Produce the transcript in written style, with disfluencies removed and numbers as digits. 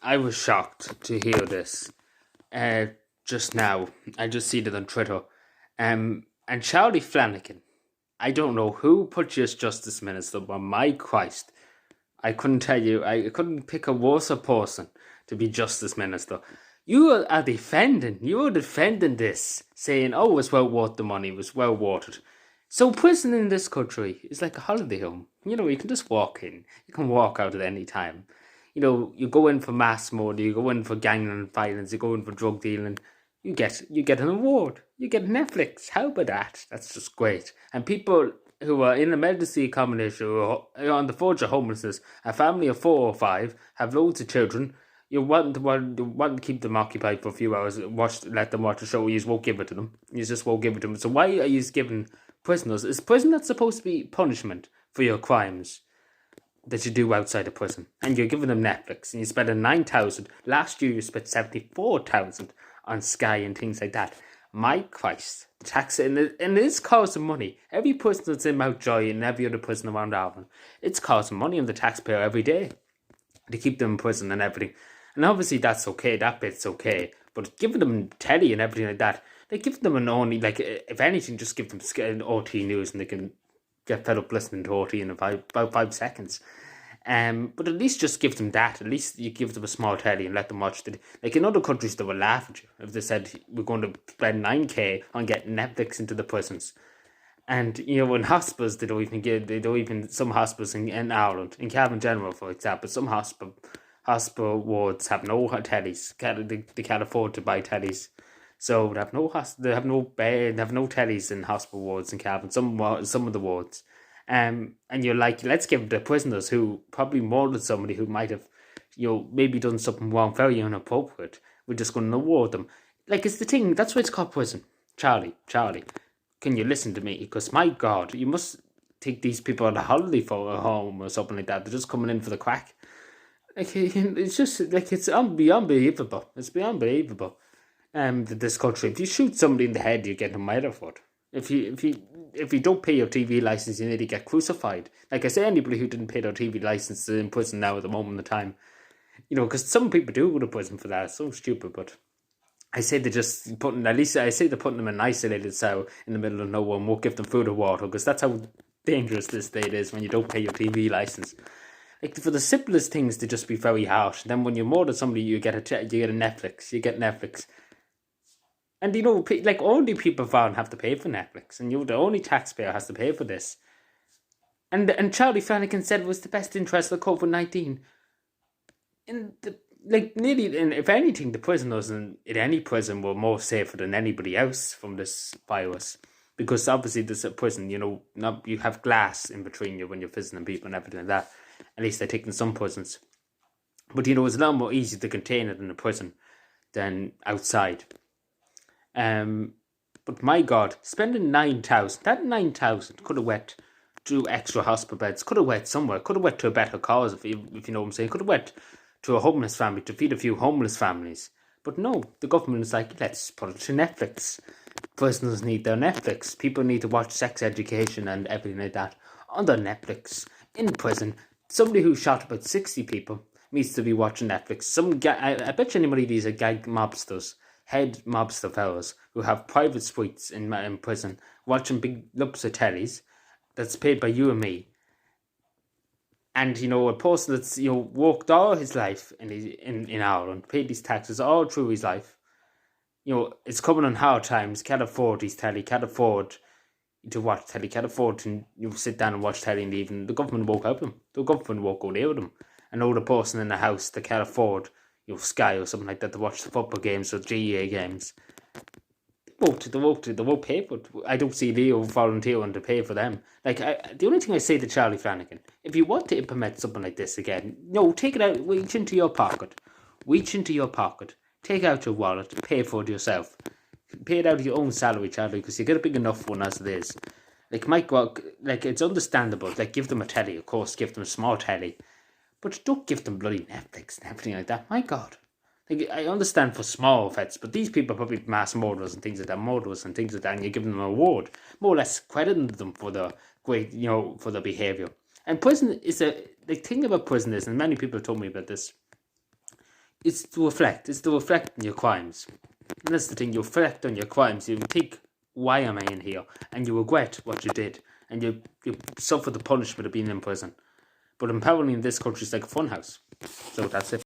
I was shocked to hear this uh, just now. I just seen it on Twitter. And Charlie Flanagan, I don't know who put you as Justice Minister, but my Christ, I couldn't tell you, I couldn't pick a worse person to be Justice Minister. You are defending this, saying, oh, it was well worth the money, it was well worth it. So prison in this country is like a holiday home. You can just walk in, you can walk out at any time. You go in for mass murder, you go in for gang violence, you go in for drug dealing. You get an award. You get Netflix. How about that? That's just great. And people who are in emergency accommodation, who are on the verge of homelessness, a family of 4 or 5, have loads of children. You want to keep them occupied for a few hours. Let them watch a show. You just won't give it to them. You just won't give it to them. So why are you giving prisoners? Is prison not supposed to be punishment for your crimes that you do outside of prison? And you're giving them Netflix, and you spent 9,000. Last year you spent 74,000 on Sky and things like that. My Christ, tax and it's costing money. Every person that's in Mountjoy and every other prison around Ireland, it's costing money on the taxpayer every day to keep them in prison and everything. And obviously that's okay, that bit's okay. But giving them telly and everything like that, like give them an only, like if anything, just give them OT news and they can get fed up listening to OT in about 5 seconds. But at least just give them that. At least you give them a small telly and let them watch it. Like in other countries, they will laugh at you if they said we're going to spend 9k on getting Netflix into the prisons. And in hospitals, some hospitals in Ireland, in Cavan General, for example, some hospital wards have no tellies. They can't afford to buy tellies, so they have no bed, they have no tellies in hospital wards in Cavan. Some of the wards, and you're like, let's give the prisoners who probably murdered somebody who might have, maybe done something wrong, very inappropriate. We're just going to award them. Like it's the thing. That's why it's called prison. Charlie. Can you listen to me? Because my God, you must take these people on a holiday for a home or something like that. They're just coming in for the crack. Like it's just like it's unbelievable. It's beyond believable. That this country, if you shoot somebody in the head, you get a murder for it. If you don't pay your TV license, you need to get crucified. Like I say, anybody who didn't pay their TV license is in prison now at the moment of time. Because some people do go to prison for that. It's so stupid, but I say they're putting them in an isolated cell in the middle of nowhere and won't give them food or water, because that's how dangerous this state is when you don't pay your TV license. Like for the simplest things, they just be very harsh. And then when you murder somebody, you get a Netflix. You get Netflix. And like only people found have to pay for Netflix, and the only taxpayer has to pay for this. And Charlie Flanagan said it was the best interest of COVID-19. If anything, the prisoners in any prison were more safer than anybody else from this virus, because obviously there's a prison, you have glass in between you when you're visiting people and everything like that. At least I think in some prisons, but it's a lot more easy to contain it in a prison than outside. But my God, spending 9,000, that 9,000 could have went to extra hospital beds, could have went somewhere, could have went to a better cause, if you know what I'm saying, could have went to a homeless family, to feed a few homeless families. But no, the government is like, let's put it to Netflix. Prisoners need their Netflix. People need to watch sex education and everything like that on their Netflix in prison. Somebody who shot about 60 people needs to be watching Netflix. I bet you anybody these are gag mobsters, head mobster fellas who have private suites in prison, watching big lumps of tellies that's paid by you and me. And a person that's worked all his life in Ireland, paid his taxes all through his life, it's coming on hard times, can't afford his telly, can't afford to watch telly, can't afford to sit down and watch telly in the evening. The government won't help them. The government won't go there with them. An older person in the house that can't afford Sky or something like that to watch the football games or GEA games, they won't pay for it. I don't see Leo volunteering to pay for them. Like, the only thing I say to Charlie Flanagan, if you want to implement something like this again, take it out, reach into your pocket, take out your wallet, pay for it yourself. Pay it out of your own salary, Charlie, because you get a big enough one as it is. Like, it's understandable. Like, give them a telly, of course, give them a small telly, but don't give them bloody Netflix and everything like that. My God. Like, I understand for small offences, but these people are probably mass murderers and things like that, and you're giving them an award, more or less crediting them for their great, for their behaviour. And prison is the thing about prison is, and many people have told me about this, it's to reflect. It's to reflect on your crimes. And that's the thing. You reflect on your crimes. You think, why am I in here? And you regret what you did, and you suffer the punishment of being in prison. But apparently in this country, it's like a funhouse. So that's it.